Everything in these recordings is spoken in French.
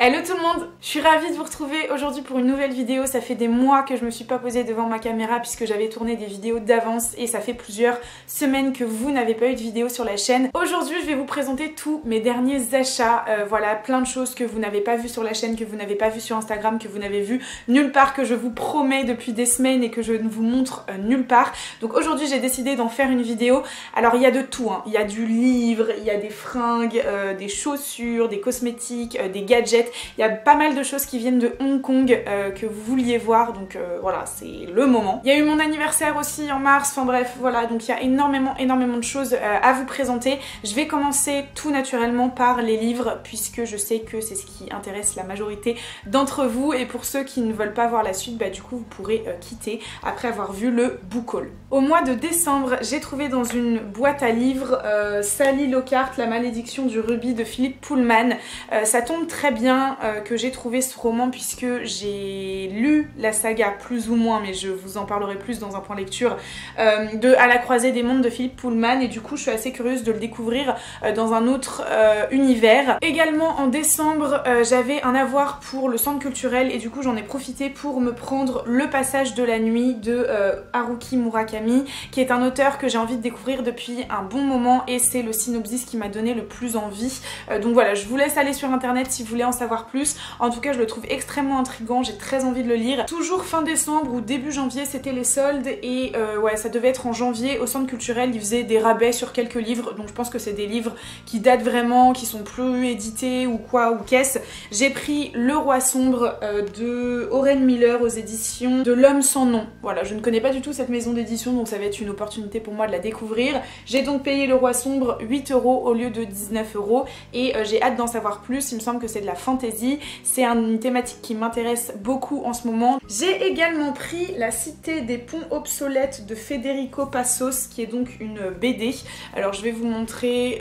Hello tout le monde, je suis ravie de vous retrouver aujourd'hui pour une nouvelle vidéo. Ça fait des mois que je me suis pas posée devant ma caméra puisque j'avais tourné des vidéos d'avance et ça fait plusieurs semaines que vous n'avez pas eu de vidéo sur la chaîne. Aujourd'hui je vais vous présenter tous mes derniers achats, voilà, plein de choses que vous n'avez pas vu sur la chaîne, que vous n'avez pas vu sur Instagram, que vous n'avez vu nulle part, que je vous promets depuis des semaines et que je ne vous montre nulle part. Donc aujourd'hui j'ai décidé d'en faire une vidéo. Alors il y a de tout, hein. Il y a du livre, il y a des fringues, des chaussures, des cosmétiques, des gadgets. Il y a pas mal de choses qui viennent de Hong Kong que vous vouliez voir, donc voilà, c'est le moment. Il y a eu mon anniversaire aussi en mars, enfin bref, voilà, donc il y a énormément de choses à vous présenter. Je vais commencer tout naturellement par les livres, puisque je sais que c'est ce qui intéresse la majorité d'entre vous, et pour ceux qui ne veulent pas voir la suite, bah du coup vous pourrez quitter après avoir vu le book haul. Au mois de décembre, j'ai trouvé dans une boîte à livres Sally Lockhart, La malédiction du rubis de Philip Pullman. Ça tombe très bien que j'ai trouvé ce roman puisque j'ai lu la saga plus ou moins, mais je vous en parlerai plus dans un point lecture, de À la croisée des mondes de Philip Pullman, et du coup je suis assez curieuse de le découvrir dans un autre univers. Également en décembre j'avais un avoir pour le centre culturel et du coup j'en ai profité pour me prendre Le passage de la nuit de Haruki Murakami, qui est un auteur que j'ai envie de découvrir depuis un bon moment, et c'est le synopsis qui m'a donné le plus envie. Donc voilà, je vous laisse aller sur internet si vous voulez en savoir plus. En tout cas je le trouve extrêmement intriguant, j'ai très envie de le lire. Toujours fin décembre ou début janvier c'était les soldes, et ouais, ça devait être en janvier. Au centre culturel ils faisaient des rabais sur quelques livres, donc je pense que c'est des livres qui datent vraiment, qui sont plus édités ou quoi, ou qu'est-ce. J'ai pris Le Roi sombre de Oren Miller aux éditions de L'Homme sans nom. Voilà, je ne connais pas du tout cette maison d'édition, donc ça va être une opportunité pour moi de la découvrir. J'ai donc payé Le Roi sombre 8 € au lieu de 19 € et j'ai hâte d'en savoir plus. Il me semble que c'est de la fantasy, c'est une thématique qui m'intéresse beaucoup en ce moment. J'ai également pris La cité des ponts obsolètes de Federico Passos, qui est donc une BD. Alors je vais vous montrer,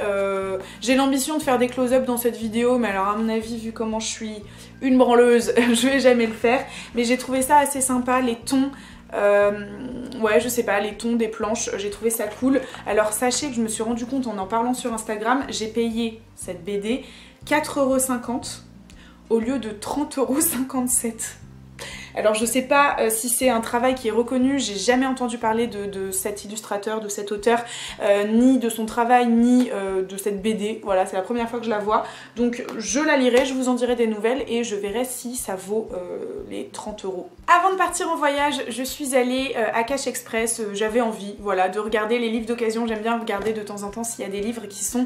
j'ai l'ambition de faire des close-up dans cette vidéo, mais alors à mon avis, vu comment je suis une branleuse, je vais jamais le faire, mais j'ai trouvé ça assez sympa, les tons. Ouais, je sais pas, les tons des planches, j'ai trouvé ça cool. Alors sachez que je me suis rendu compte en parlant sur Instagram, j'ai payé cette BD 4,50 € au lieu de 30,57 €. Alors je sais pas si c'est un travail qui est reconnu, j'ai jamais entendu parler de cet illustrateur, de cet auteur, ni de son travail, ni de cette BD. Voilà, c'est la première fois que je la vois. Donc je la lirai, je vous en dirai des nouvelles et je verrai si ça vaut les 30 €. Avant de partir en voyage, je suis allée à Cash Express. J'avais envie, voilà, de regarder les livres d'occasion. J'aime bien regarder de temps en temps s'il y a des livres qui sont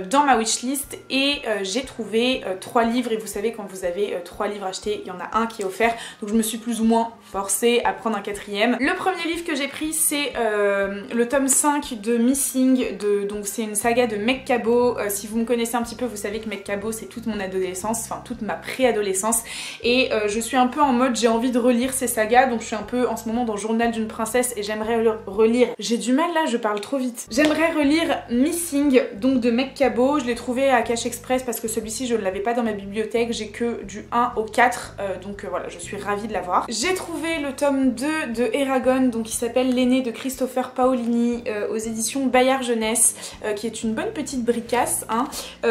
dans ma wishlist, et j'ai trouvé 3 livres, et vous savez, quand vous avez 3 livres achetés, il y en a un qui est offert. Donc je me suis plus ou moins forcée à prendre un 4e. Le premier livre que j'ai pris, c'est le tome 5 de Missing, donc c'est une saga de Meg Cabot. Si vous me connaissez un petit peu, vous savez que Meg Cabot c'est toute mon adolescence, enfin toute ma préadolescence, et je suis un peu en mode j'ai envie de relire ces sagas, donc je suis un peu en ce moment dans Journal d'une princesse et j'aimerais relire, j'ai du mal là, je parle trop vite, j'aimerais relire Missing, donc de Meg Cabot. Je l'ai trouvé à Cash Express parce que celui-ci je ne l'avais pas dans ma bibliothèque, j'ai que du 1 au 4, donc voilà, je suis ravie de l'avoir. J'ai trouvé le tome 2 de Eragon, donc qui s'appelle L'aîné de Christopher Paolini, aux éditions Bayard Jeunesse, qui est une bonne petite bricasse, hein,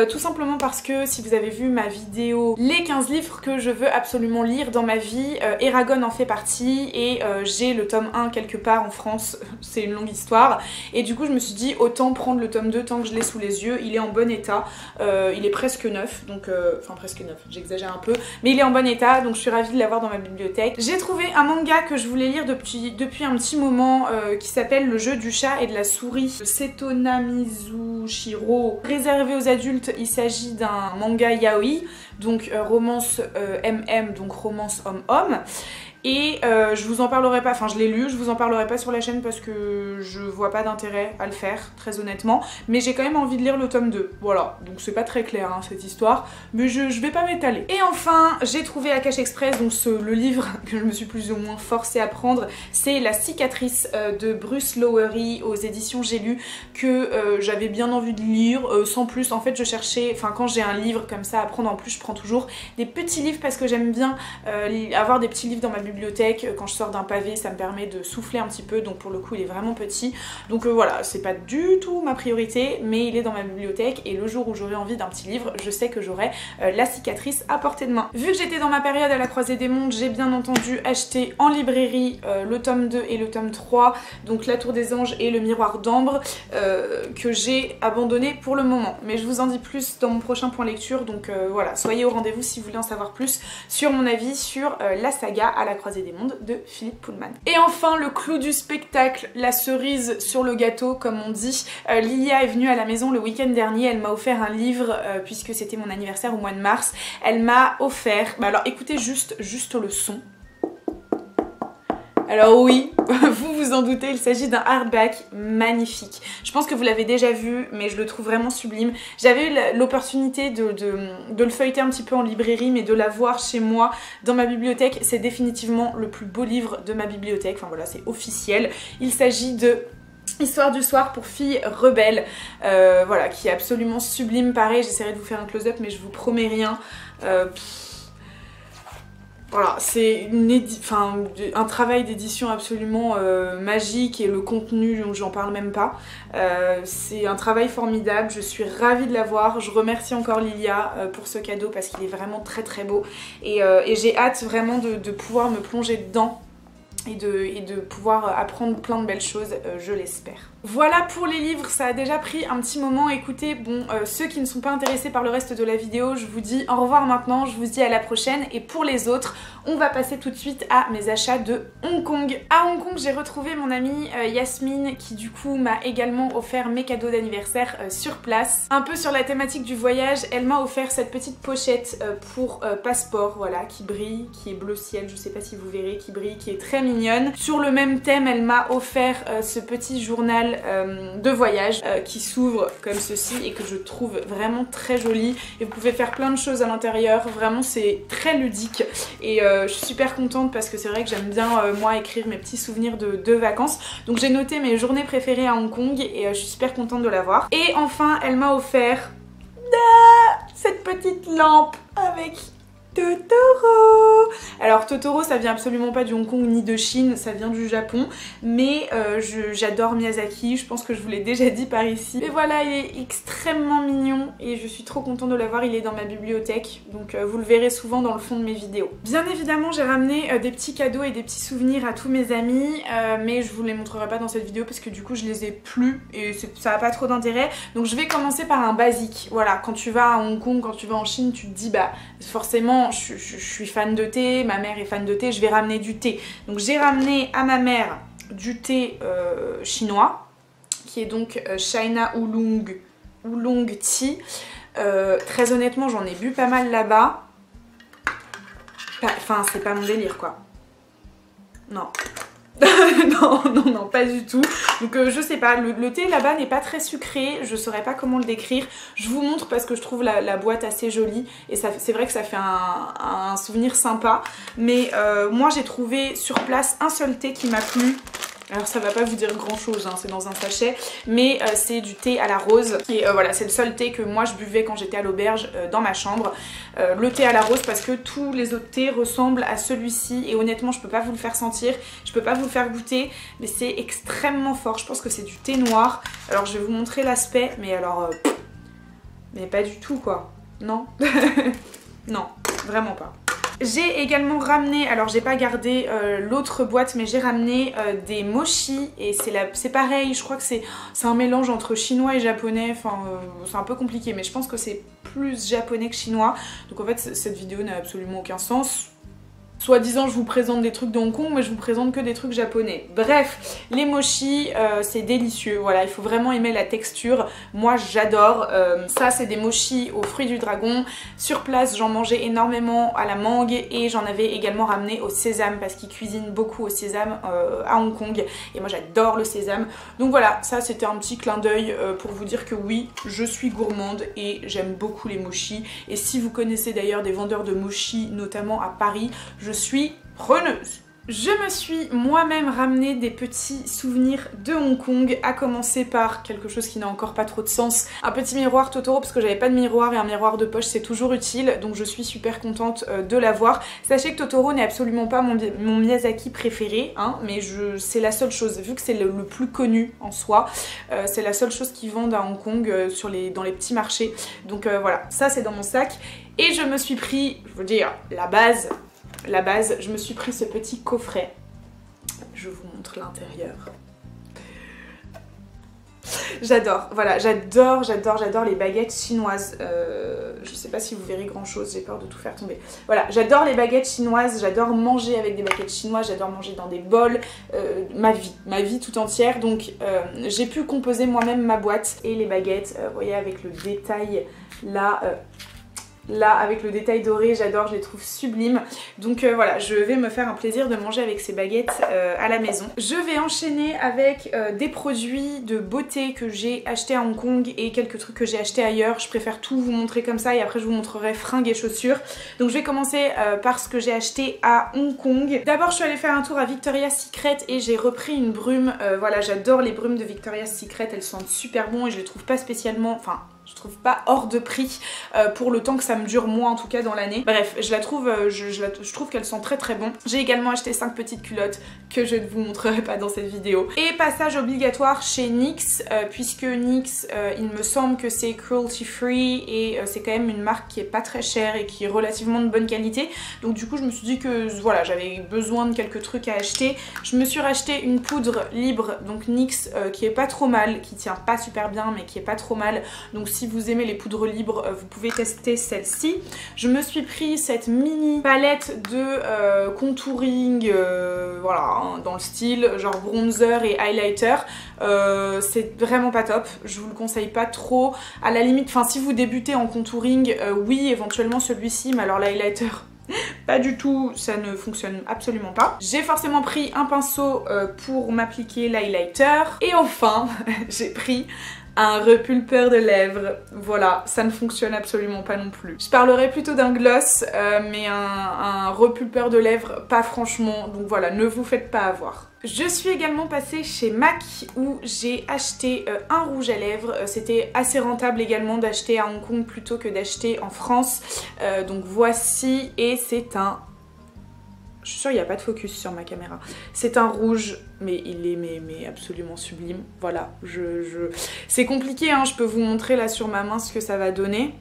tout simplement parce que si vous avez vu ma vidéo les 15 livres que je veux absolument lire dans ma vie, Eragon en fait partie, et j'ai le tome 1 quelque part en France, c'est une longue histoire, et du coup je me suis dit autant prendre le tome 2 tant que je l'ai sous les yeux. Il est en bon état, il est presque neuf, donc enfin presque neuf, j'exagère un peu, mais il est en bon état, donc je suis ravie de l'avoir dans ma bibliothèque. J'ai trouvé un manga que je voulais lire depuis un petit moment, qui s'appelle Le jeu du chat et de la souris, Setona Mizushiro, réservé aux adultes. Il s'agit d'un manga yaoi, donc romance MM, donc romance homme-homme. Et je vous en parlerai pas, enfin je l'ai lu, je vous en parlerai pas sur la chaîne parce que je vois pas d'intérêt à le faire, très honnêtement, mais j'ai quand même envie de lire le tome 2, voilà, donc c'est pas très clair hein, cette histoire, mais je vais pas m'étaler. Et enfin, j'ai trouvé à Cash Express, donc le livre que je me suis plus ou moins forcée à prendre, c'est La cicatrice de Bruce Lowery aux éditions J'ai lu, que j'avais bien envie de lire, sans plus. En fait je cherchais, enfin quand j'ai un livre comme ça à prendre, en plus je prends toujours des petits livres parce que j'aime bien avoir des petits livres dans ma bibliothèque bibliothèque. Quand je sors d'un pavé, ça me permet de souffler un petit peu, donc pour le coup il est vraiment petit. Donc voilà, c'est pas du tout ma priorité, mais il est dans ma bibliothèque et le jour où j'aurai envie d'un petit livre, je sais que j'aurai la cicatrice à portée de main. Vu que j'étais dans ma période à la croisée des mondes, j'ai bien entendu acheté en librairie le tome 2 et le tome 3, donc La Tour des Anges et Le Miroir d'Ambre, que j'ai abandonné pour le moment. Mais je vous en dis plus dans mon prochain point lecture, donc voilà, soyez au rendez-vous si vous voulez en savoir plus sur mon avis sur la saga à la croisée des mondes de Philippe Pullman. Et enfin, le clou du spectacle, la cerise sur le gâteau comme on dit, Lilia est venue à la maison le week-end dernier, elle m'a offert un livre puisque c'était mon anniversaire au mois de mars. Elle m'a offert, bah alors écoutez juste le son. Alors oui, vous vous en doutez, il s'agit d'un hardback magnifique. Je pense que vous l'avez déjà vu, mais je le trouve vraiment sublime. J'avais eu l'opportunité de le feuilleter un petit peu en librairie, mais de l'avoir chez moi dans ma bibliothèque. C'est définitivement le plus beau livre de ma bibliothèque, enfin voilà, c'est officiel. Il s'agit de Histoire du soir pour filles rebelles, voilà, qui est absolument sublime. Pareil, j'essaierai de vous faire un close-up, mais je vous promets rien. Voilà, c'est un travail d'édition absolument magique et le contenu, j'en parle même pas. C'est un travail formidable, je suis ravie de l'avoir. Je remercie encore Lilia pour ce cadeau parce qu'il est vraiment très très beau. Et j'ai hâte vraiment de pouvoir me plonger dedans et de pouvoir apprendre plein de belles choses, je l'espère. Voilà pour les livres, ça a déjà pris un petit moment. Écoutez, bon, ceux qui ne sont pas intéressés par le reste de la vidéo, je vous dis au revoir maintenant, je vous dis à la prochaine. Et pour les autres, on va passer tout de suite à mes achats de Hong Kong. À Hong Kong, j'ai retrouvé mon amie Yasmine qui du coup m'a également offert mes cadeaux d'anniversaire sur place. Un peu sur la thématique du voyage, elle m'a offert cette petite pochette pour passeport, voilà, qui brille, qui est bleu ciel, je sais pas si vous verrez, qui brille, qui est très mignonne. Sur le même thème, elle m'a offert ce petit journal de voyage qui s'ouvre comme ceci et que je trouve vraiment très joli. Et vous pouvez faire plein de choses à l'intérieur, vraiment c'est très ludique. Et je suis super contente parce que c'est vrai que j'aime bien moi écrire mes petits souvenirs de vacances. Donc j'ai noté mes journées préférées à Hong Kong et je suis super contente de l'avoir. Et enfin elle m'a offert cette petite lampe avec Totoro. Alors Totoro ça vient absolument pas du Hong Kong ni de Chine, ça vient du Japon, mais j'adore Miyazaki, je pense que je vous l'ai déjà dit par ici. Et voilà, il est extrêmement mignon et je suis trop contente de l'avoir, il est dans ma bibliothèque, donc vous le verrez souvent dans le fond de mes vidéos. Bien évidemment j'ai ramené des petits cadeaux et des petits souvenirs à tous mes amis, mais je vous les montrerai pas dans cette vidéo parce que du coup je les ai plus et ça a pas trop d'intérêt. Donc je vais commencer par un basique. Voilà, quand tu vas à Hong Kong, quand tu vas en Chine, tu te dis bah forcément je suis fan de thé, ma mère est fan de thé, je vais ramener du thé. Donc j'ai ramené à ma mère du thé chinois, qui est donc China Oolong Tea. Très honnêtement, j'en ai bu pas mal là-bas. Enfin, c'est pas mon délire quoi. Non. non, pas du tout. Donc je sais pas, le thé là-bas n'est pas très sucré, je saurais pas comment le décrire. Je vous montre parce que je trouve la boîte assez jolie et c'est vrai que ça fait un souvenir sympa. Mais moi j'ai trouvé sur place un seul thé qui m'a plu. Alors ça va pas vous dire grand chose, hein, c'est dans un sachet, mais c'est du thé à la rose. Et voilà, c'est le seul thé que moi je buvais quand j'étais à l'auberge dans ma chambre. Le thé à la rose parce que tous les autres thés ressemblent à celui-ci. Et honnêtement, je peux pas vous le faire sentir, je peux pas vous le faire goûter, mais c'est extrêmement fort. Je pense que c'est du thé noir. Alors je vais vous montrer l'aspect, mais alors... mais pas du tout quoi. Non. Non, vraiment pas. J'ai également ramené, alors j'ai pas gardé l'autre boîte, mais j'ai ramené des mochi et c'est pareil, je crois que c'est un mélange entre chinois et japonais, enfin c'est un peu compliqué, mais je pense que c'est plus japonais que chinois. Donc en fait cette vidéo n'a absolument aucun sens. Soi-disant je vous présente des trucs de Hong Kong, mais je vous présente que des trucs japonais. Bref, les mochi c'est délicieux, voilà, il faut vraiment aimer la texture. Moi j'adore, ça c'est des mochi aux fruits du dragon. Sur place j'en mangeais énormément à la mangue et j'en avais également ramené au sésame parce qu'ils cuisinent beaucoup au sésame à Hong Kong. Et moi j'adore le sésame. Donc voilà, ça c'était un petit clin d'œil pour vous dire que oui, je suis gourmande et j'aime beaucoup les mochi. Et si vous connaissez d'ailleurs des vendeurs de mochi, notamment à Paris, je suis preneuse. Je me suis moi-même ramené des petits souvenirs de Hong Kong, à commencer par quelque chose qui n'a encore pas trop de sens, un petit miroir Totoro parce que j'avais pas de miroir et un miroir de poche c'est toujours utile, donc je suis super contente de l'avoir. Sachez que Totoro n'est absolument pas mon Miyazaki préféré, hein, mais c'est la seule chose, vu que c'est le plus connu en soi, c'est la seule chose qu'ils vendent à Hong Kong dans les petits marchés, donc voilà, ça c'est dans mon sac. Et je me suis pris, je veux dire, la base, je me suis pris ce petit coffret. Je vous montre l'intérieur. J'adore, voilà, j'adore les baguettes chinoises. Je sais pas si vous verrez grand chose, j'ai peur de tout faire tomber. Voilà, j'adore les baguettes chinoises, j'adore manger avec des baguettes chinoises, j'adore manger dans des bols, ma vie tout entière. Donc j'ai pu composer moi-même ma boîte et les baguettes, vous voyez avec le détail là avec le détail doré, j'adore, je les trouve sublimes. Donc voilà, je vais me faire un plaisir de manger avec ces baguettes à la maison. Je vais enchaîner avec des produits de beauté que j'ai achetés à Hong Kong et quelques trucs que j'ai achetés ailleurs. Je préfère tout vous montrer comme ça et après je vous montrerai fringues et chaussures. Donc je vais commencer par ce que j'ai acheté à Hong Kong. D'abord je suis allée faire un tour à Victoria's Secret et j'ai repris une brume. Voilà, j'adore les brumes de Victoria's Secret, elles sentent super bon et je les trouve pas spécialement, enfin je trouve pas hors de prix pour le temps que ça me dure moi en tout cas dans l'année. Bref, je trouve qu'elles sont très très bon. J'ai également acheté 5 petites culottes que je ne vous montrerai pas dans cette vidéo. Et passage obligatoire chez NYX puisque NYX il me semble que c'est cruelty free et c'est quand même une marque qui est pas très chère et qui est relativement de bonne qualité. Donc du coup je me suis dit que voilà, j'avais besoin de quelques trucs à acheter. Je me suis racheté une poudre libre donc NYX qui est pas trop mal, qui tient pas super bien mais qui est pas trop mal. Donc si vous aimez les poudres libres, vous pouvez tester celle-ci. Je me suis pris cette mini palette de contouring, voilà, hein, dans le style genre bronzer et highlighter. C'est vraiment pas top, je vous le conseille pas trop. À la limite, enfin si vous débutez en contouring, oui éventuellement celui-ci, mais alors l'highlighter pas du tout, ça ne fonctionne absolument pas. J'ai forcément pris un pinceau pour m'appliquer l'highlighter. Et enfin, j'ai pris un repulpeur de lèvres. Voilà, ça ne fonctionne absolument pas non plus. Je parlerai plutôt d'un gloss, mais un repulpeur de lèvres, pas franchement. Donc voilà, ne vous faites pas avoir. Je suis également passée chez MAC où j'ai acheté un rouge à lèvres. C'était assez rentable également d'acheter à Hong Kong plutôt que d'acheter en France. Donc voici, et c'est un... Je suis sûre qu'il n'y a pas de focus sur ma caméra. C'est un rouge, mais il est mais absolument sublime. Voilà, c'est compliqué, hein, je peux vous montrer là sur ma main ce que ça va donner.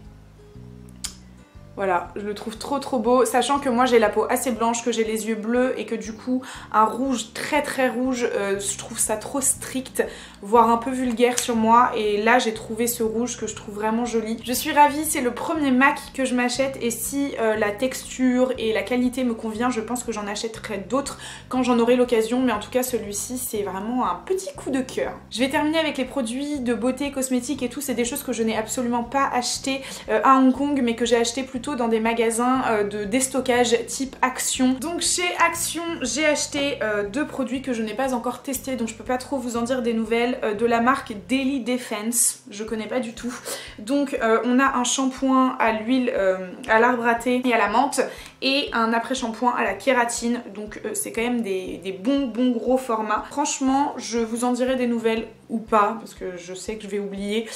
Voilà, je le trouve trop beau, sachant que moi j'ai la peau assez blanche, que j'ai les yeux bleus et que du coup un rouge très rouge, je trouve ça trop strict, voire un peu vulgaire sur moi, et là j'ai trouvé ce rouge que je trouve vraiment joli. Je suis ravie, c'est le premier MAC que je m'achète et si la texture et la qualité me convient, je pense que j'en achèterai d'autres quand j'en aurai l'occasion, mais en tout cas celui-ci c'est vraiment un petit coup de cœur. Je vais terminer avec les produits de beauté, cosmétiques et tout, c'est des choses que je n'ai absolument pas acheté à Hong Kong mais que j'ai acheté plutôt dans des magasins de déstockage type Action. Donc chez Action j'ai acheté deux produits que je n'ai pas encore testés, donc je peux pas trop vous en dire des nouvelles, de la marque Daily Defense, je connais pas du tout. Donc on a un shampoing à l'huile à l'arbre à thé et à la menthe et un après-shampoing à la kératine, donc c'est quand même des bons gros formats. Franchement je vous en dirai des nouvelles ou pas, parce que je sais que je vais oublier,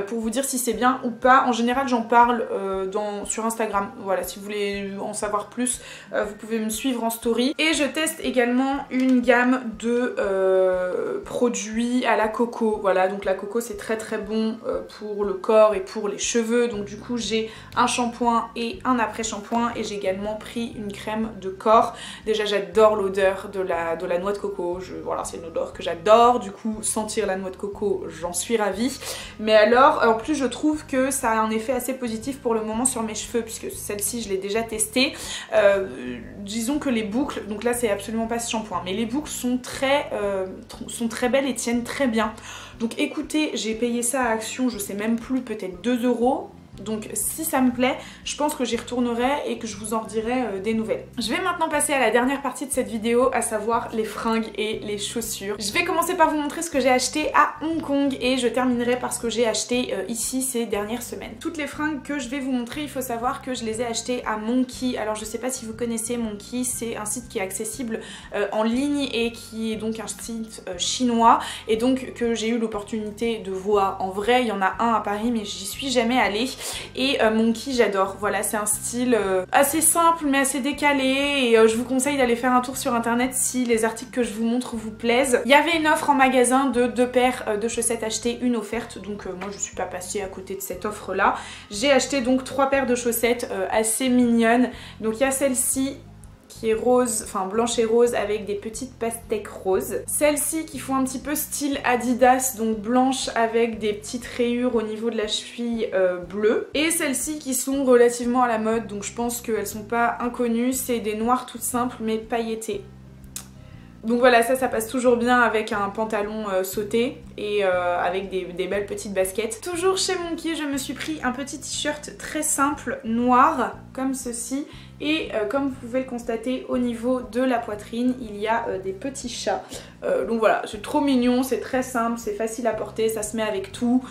pour vous dire si c'est bien ou pas. En général j'en parle sur Instagram, voilà, si vous voulez en savoir plus, vous pouvez me suivre en story. Et je teste également une gamme de produits à la coco, voilà, donc la coco c'est très bon pour le corps et pour les cheveux, donc du coup j'ai un shampoing et un après-shampoing et j'ai également pris une crème de corps. Déjà j'adore l'odeur de la noix de coco, voilà, c'est une odeur que j'adore, du coup sentir la noix de coco j'en suis ravie, mais alors en plus je trouve que ça a un effet assez positif pour le moment sur mes cheveux puisque celle-ci je l'ai déjà testée. Disons que les boucles, donc là c'est absolument pas ce shampoing, mais les boucles sont très belles et tiennent très bien. Donc écoutez, j'ai payé ça à Action, je sais même plus, peut-être 2 €. Donc si ça me plaît, je pense que j'y retournerai et que je vous en redirai des nouvelles. Je vais maintenant passer à la dernière partie de cette vidéo, à savoir les fringues et les chaussures. Je vais commencer par vous montrer ce que j'ai acheté à Hong Kong et je terminerai par ce que j'ai acheté ici ces dernières semaines. Toutes les fringues que je vais vous montrer, il faut savoir que je les ai achetées à Monki. Alors je sais pas si vous connaissez Monki, c'est un site qui est accessible en ligne et qui est donc un site chinois et donc que j'ai eu l'opportunité de voir en vrai. Il y en a un à Paris mais j'y suis jamais allée. Et Monki, j'adore. Voilà, c'est un style assez simple mais assez décalé et je vous conseille d'aller faire un tour sur internet si les articles que je vous montre vous plaisent. Il y avait une offre en magasin de 2 paires de chaussettes achetées, une offerte, donc moi je suis pas passée à côté de cette offre là. J'ai acheté donc 3 paires de chaussettes assez mignonnes. Donc il y a celle-ci qui est rose, enfin blanche et rose avec des petites pastèques roses. Celles-ci qui font un petit peu style Adidas, donc blanche avec des petites rayures au niveau de la cheville bleue. Et celles-ci qui sont relativement à la mode, donc je pense qu'elles sont pas inconnues, c'est des noires toutes simples mais pailletées. Donc voilà, ça passe toujours bien avec un pantalon sauté et avec des belles petites baskets. Toujours chez Monki, je me suis pris un petit t-shirt très simple, noir, comme ceci. Et comme vous pouvez le constater, au niveau de la poitrine, il y a des petits chats. Donc voilà, c'est trop mignon, c'est très simple, c'est facile à porter, ça se met avec tout.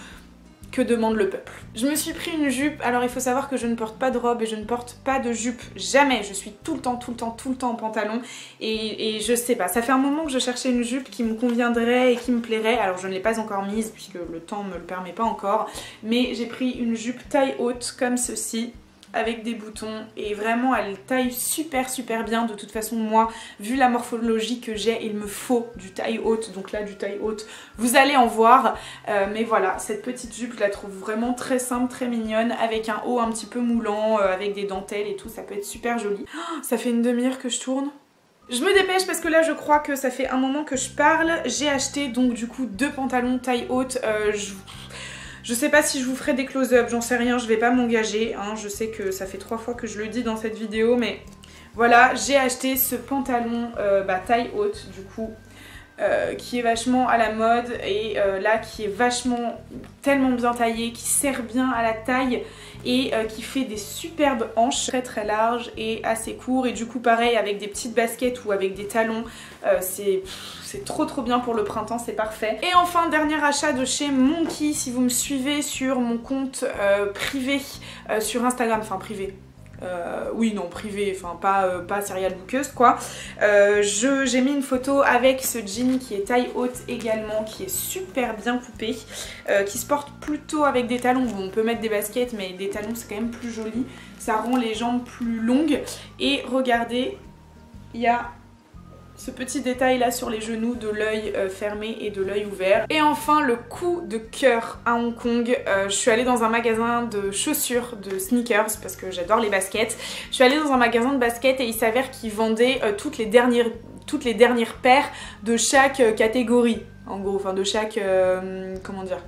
Que demande le peuple? Je me suis pris une jupe. Alors il faut savoir que je ne porte pas de robe et je ne porte pas de jupe jamais. Je suis tout le temps en pantalon et je sais pas, ça fait un moment que je cherchais une jupe qui me conviendrait et qui me plairait. Alors je ne l'ai pas encore mise puisque le temps me le permet pas encore, mais j'ai pris une jupe taille haute comme ceci, avec des boutons et vraiment elle taille super bien. De toute façon moi, vu la morphologie que j'ai, il me faut du taille haute, donc là du taille haute vous allez en voir, mais voilà, cette petite jupe je la trouve vraiment très simple, très mignonne, avec un haut un petit peu moulant, avec des dentelles et tout, ça peut être super joli. Oh, ça fait une demi-heure que je tourne. Je me dépêche parce que là je crois que ça fait un moment que je parle. J'ai acheté donc du coup 2 pantalons taille haute. Je sais pas si je vous ferai des close-up, j'en sais rien, je vais pas m'engager, hein. Je sais que ça fait 3 fois que je le dis dans cette vidéo, mais voilà, j'ai acheté ce pantalon taille haute du coup, qui est vachement à la mode et là qui est vachement tellement bien taillé, qui sert bien à la taille et qui fait des superbes hanches très larges et assez courts, et du coup pareil avec des petites baskets ou avec des talons, c'est trop bien pour le printemps, c'est parfait. Et enfin, dernier achat de chez Monki. Si vous me suivez sur mon compte privé sur Instagram, enfin privé, oui non privé, enfin pas serial bookeuse quoi, j'ai mis une photo avec ce jean qui est taille haute également, qui est super bien coupé, qui se porte plutôt avec des talons. Bon, on peut mettre des baskets mais des talons c'est quand même plus joli, ça rend les jambes plus longues. Et regardez, il y a ce petit détail là sur les genoux de l'œil fermé et de l'œil ouvert. Et enfin le coup de cœur à Hong Kong, je suis allée dans un magasin de chaussures, de sneakers, parce que j'adore les baskets. Je suis allée dans un magasin de baskets et il s'avère qu'ils vendaient toutes les dernières paires de chaque catégorie, en gros, enfin de chaque, comment dire,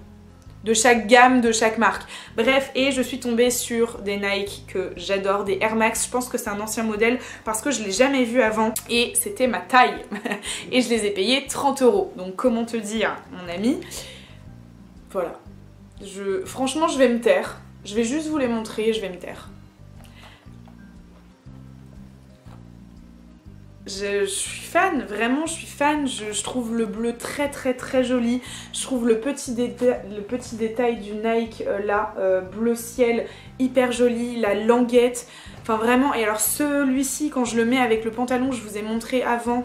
de chaque gamme, de chaque marque. Bref, et je suis tombée sur des Nike que j'adore, des Air Max. Je pense que c'est un ancien modèle parce que je l'ai jamais vu avant et c'était ma taille. Et je les ai payés 30 €. Donc comment te dire, mon ami, voilà. Franchement, je vais me taire. Je vais juste vous les montrer et je vais me taire. Je suis fan, vraiment je suis fan, je trouve le bleu très joli, je trouve le petit détail du Nike là, bleu ciel, hyper joli, la languette, enfin vraiment. Et alors celui-ci, quand je le mets avec le pantalon, je vous ai montré avant,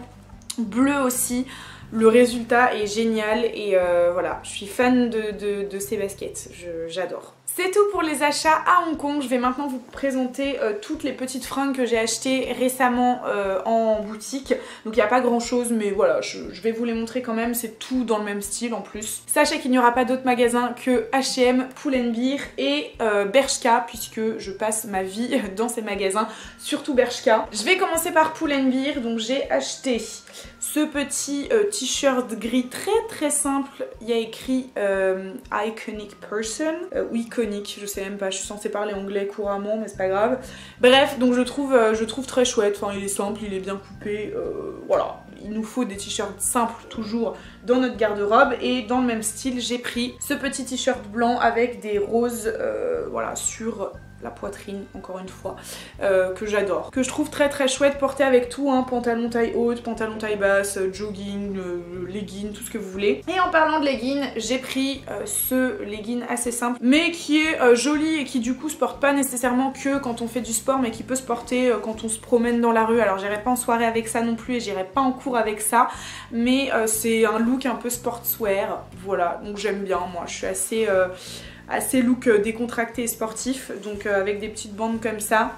bleu aussi, le résultat est génial et voilà, je suis fan de ces baskets, j'adore. C'est tout pour les achats à Hong Kong. Je vais maintenant vous présenter toutes les petites fringues que j'ai achetées récemment en boutique. Donc il n'y a pas grand chose, mais voilà, je vais vous les montrer quand même. C'est tout dans le même style en plus. Sachez qu'il n'y aura pas d'autres magasins que H&M, Pull&Bear et Bershka, puisque je passe ma vie dans ces magasins, surtout Bershka. Je vais commencer par Pull&Bear. Donc j'ai acheté ce petit t-shirt gris très simple. Il y a écrit Iconic Person ou Iconic, je sais même pas, je suis censée parler anglais couramment mais c'est pas grave. Bref, donc je trouve très chouette, enfin il est simple, il est bien coupé, voilà. il nous faut des t-shirts simples toujours dans notre garde-robe. Et dans le même style, j'ai pris ce petit t-shirt blanc avec des roses voilà, sur la poitrine, encore une fois, que j'adore, que je trouve très très chouette, porté avec tout, hein, pantalon taille haute, pantalon taille basse, jogging, legging, tout ce que vous voulez. Et en parlant de legging, j'ai pris ce legging assez simple, mais qui est joli et qui du coup se porte pas nécessairement que quand on fait du sport, mais qui peut se porter quand on se promène dans la rue. Alors j'irai pas en soirée avec ça non plus et j'irai pas en cours avec ça, mais c'est un look un peu sportswear, voilà, donc j'aime bien, moi je suis assez look décontracté et sportif, donc avec des petites bandes comme ça.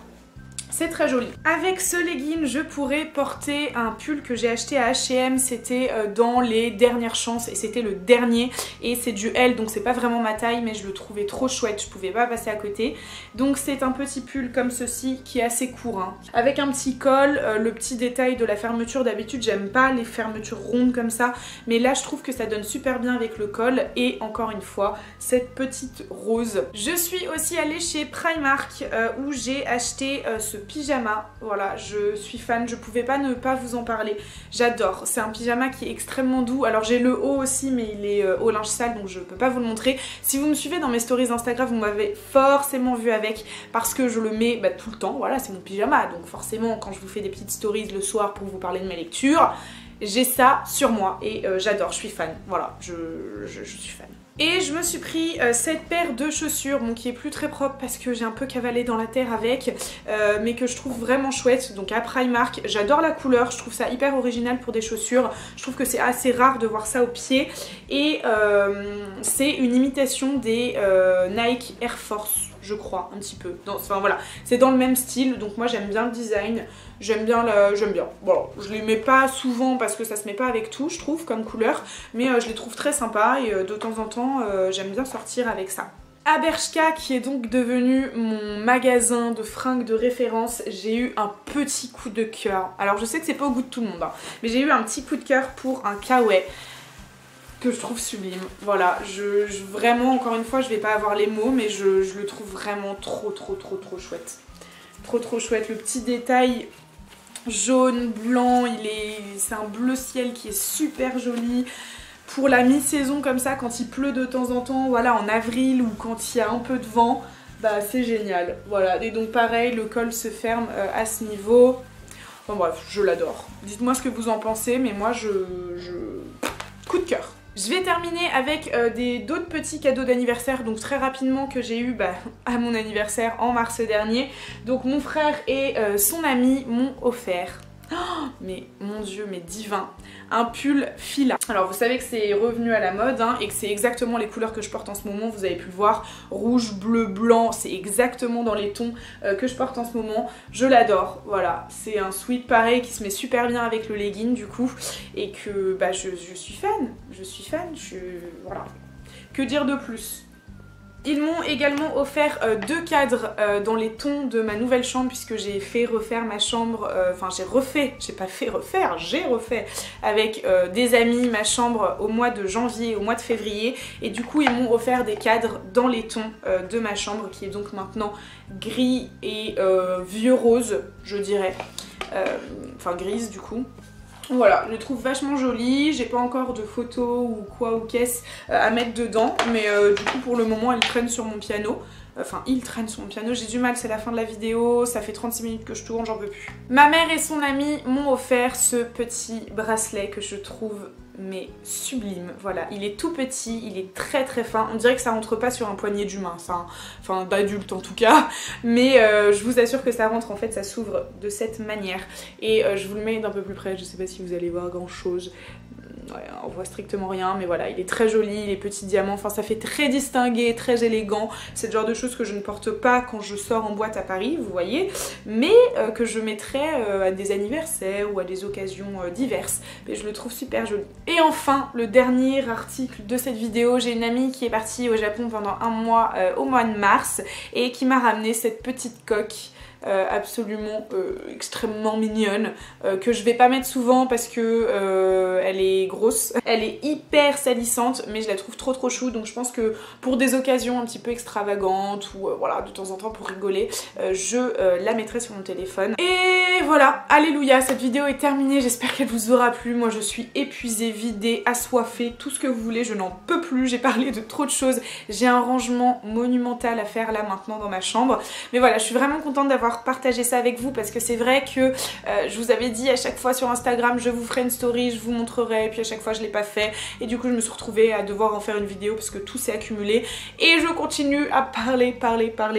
C'est très joli. Avec ce legging, je pourrais porter un pull que j'ai acheté à H&M. C'était dans les dernières chances et c'était le dernier. Et c'est du L, donc c'est pas vraiment ma taille, mais je le trouvais trop chouette. Je pouvais pas passer à côté. Donc c'est un petit pull comme ceci qui est assez court, hein, avec un petit col. Le petit détail de la fermeture, d'habitude j'aime pas les fermetures rondes comme ça, mais là je trouve que ça donne super bien avec le col. Et encore une fois, cette petite rose. Je suis aussi allée chez Primark où j'ai acheté ce pyjama, voilà, je suis fan, je pouvais pas ne pas vous en parler, j'adore, c'est un pyjama qui est extrêmement doux. Alors j'ai le haut aussi, mais il est au linge sale, donc je peux pas vous le montrer. Si vous me suivez dans mes stories Instagram, vous m'avez forcément vu avec, parce que je le mets tout le temps, voilà, c'est mon pyjama, donc forcément quand je vous fais des petites stories le soir pour vous parler de mes lectures, j'ai ça sur moi et j'adore, je suis fan, voilà, je suis fan. Et je me suis pris cette paire de chaussures, bon, qui est plus très propre parce que j'ai un peu cavalé dans la terre avec, mais que je trouve vraiment chouette, donc à Primark. J'adore la couleur, je trouve ça hyper original pour des chaussures, je trouve que c'est assez rare de voir ça au pied, et c'est une imitation des Nike Air Force, je crois, un petit peu. Enfin voilà, c'est dans le même style, donc moi j'aime bien le design, j'aime bien. Bon, je les mets pas souvent parce que ça se met pas avec tout, je trouve, comme couleur, mais je les trouve très sympas et de temps en temps, j'aime bien sortir avec ça. À Bershka, qui est donc devenu mon magasin de fringues de référence, j'ai eu un petit coup de cœur. Alors je sais que c'est pas au goût de tout le monde, hein, mais j'ai eu un petit coup de cœur pour un kawaii que je trouve sublime. Voilà, vraiment, encore une fois, je vais pas avoir les mots, mais je le trouve vraiment trop chouette. Trop chouette. Le petit détail jaune, blanc, c'est un bleu ciel qui est super joli. Pour la mi-saison comme ça, quand il pleut de temps en temps, voilà, en avril ou quand il y a un peu de vent, bah c'est génial. Voilà, et donc pareil, le col se ferme à ce niveau. Enfin bref, je l'adore. Dites-moi ce que vous en pensez, mais moi coup de cœur. Je vais terminer avec d'autres petits cadeaux d'anniversaire, donc très rapidement, que j'ai eu à mon anniversaire en mars dernier. Donc mon frère et son ami m'ont offert, oh, mais mon dieu, mais divin, un pull fila. Alors vous savez que c'est revenu à la mode, hein, et que c'est exactement les couleurs que je porte en ce moment, vous avez pu le voir, rouge, bleu, blanc, c'est exactement dans les tons que je porte en ce moment. Je l'adore, voilà, c'est un sweat pareil qui se met super bien avec le legging du coup, et que je suis fan, voilà, que dire de plus? Ils m'ont également offert 2 cadres dans les tons de ma nouvelle chambre, puisque j'ai fait refaire ma chambre, enfin j'ai refait avec des amis ma chambre au mois de janvier, au mois de février, et du coup ils m'ont offert des cadres dans les tons de ma chambre, qui est donc maintenant gris et vieux rose, je dirais, enfin grise du coup. Voilà, je le trouve vachement joli, j'ai pas encore de photos ou quoi ou qu'est-ce à mettre dedans, mais du coup pour le moment elle traîne sur mon piano. Enfin, il traîne sur mon piano, j'ai du mal, c'est la fin de la vidéo, ça fait 36 minutes que je tourne, j'en peux plus. Ma mère et son ami m'ont offert ce petit bracelet que je trouve sublime. Voilà, il est tout petit, il est très fin, on dirait que ça rentre pas sur un poignet d'humain, ça, enfin d'adulte en tout cas, mais je vous assure que ça rentre, en fait ça s'ouvre de cette manière, et je vous le mets d'un peu plus près, je sais pas si vous allez voir grand chose. Ouais, on voit strictement rien, mais voilà, il est très joli, les petits diamants, enfin ça fait très distingué, très élégant. C'est le genre de choses que je ne porte pas quand je sors en boîte à Paris, vous voyez, mais que je mettrais à des anniversaires ou à des occasions diverses. Mais je le trouve super joli. Et enfin, le dernier article de cette vidéo, j'ai une amie qui est partie au Japon pendant un mois, au mois de mars, et qui m'a ramené cette petite coque absolument extrêmement mignonne, que je vais pas mettre souvent parce que elle est grosse, elle est hyper salissante, mais je la trouve trop chou, donc je pense que pour des occasions un petit peu extravagantes ou voilà, de temps en temps pour rigoler, je la mettrai sur mon téléphone. Et voilà, alléluia, cette vidéo est terminée, j'espère qu'elle vous aura plu. Moi je suis épuisée, vidée, assoiffée, tout ce que vous voulez, je n'en peux plus, j'ai parlé de trop de choses, j'ai un rangement monumental à faire là maintenant dans ma chambre, mais voilà, je suis vraiment contente d'avoir partagé ça avec vous parce que c'est vrai que je vous avais dit à chaque fois sur Instagram je vous ferai une story, je vous montrerai, et puis à chaque fois je l'ai pas fait et du coup je me suis retrouvée à devoir en faire une vidéo parce que tout s'est accumulé et je continue à parler.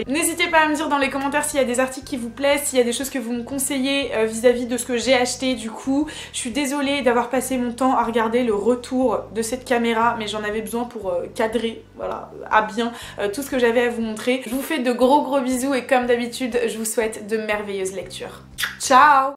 N'hésitez pas à me dire dans les commentaires s'il y a des articles qui vous plaisent, s'il y a des choses que vous me conseillez vis-à-vis de ce que j'ai acheté. Du coup je suis désolée d'avoir passé mon temps à regarder le retour de cette caméra, mais j'en avais besoin pour cadrer, voilà, à bien tout ce que j'avais à vous montrer. Je vous fais de gros bisous et comme d'habitude je vous souhaite de merveilleuses lectures. Ciao!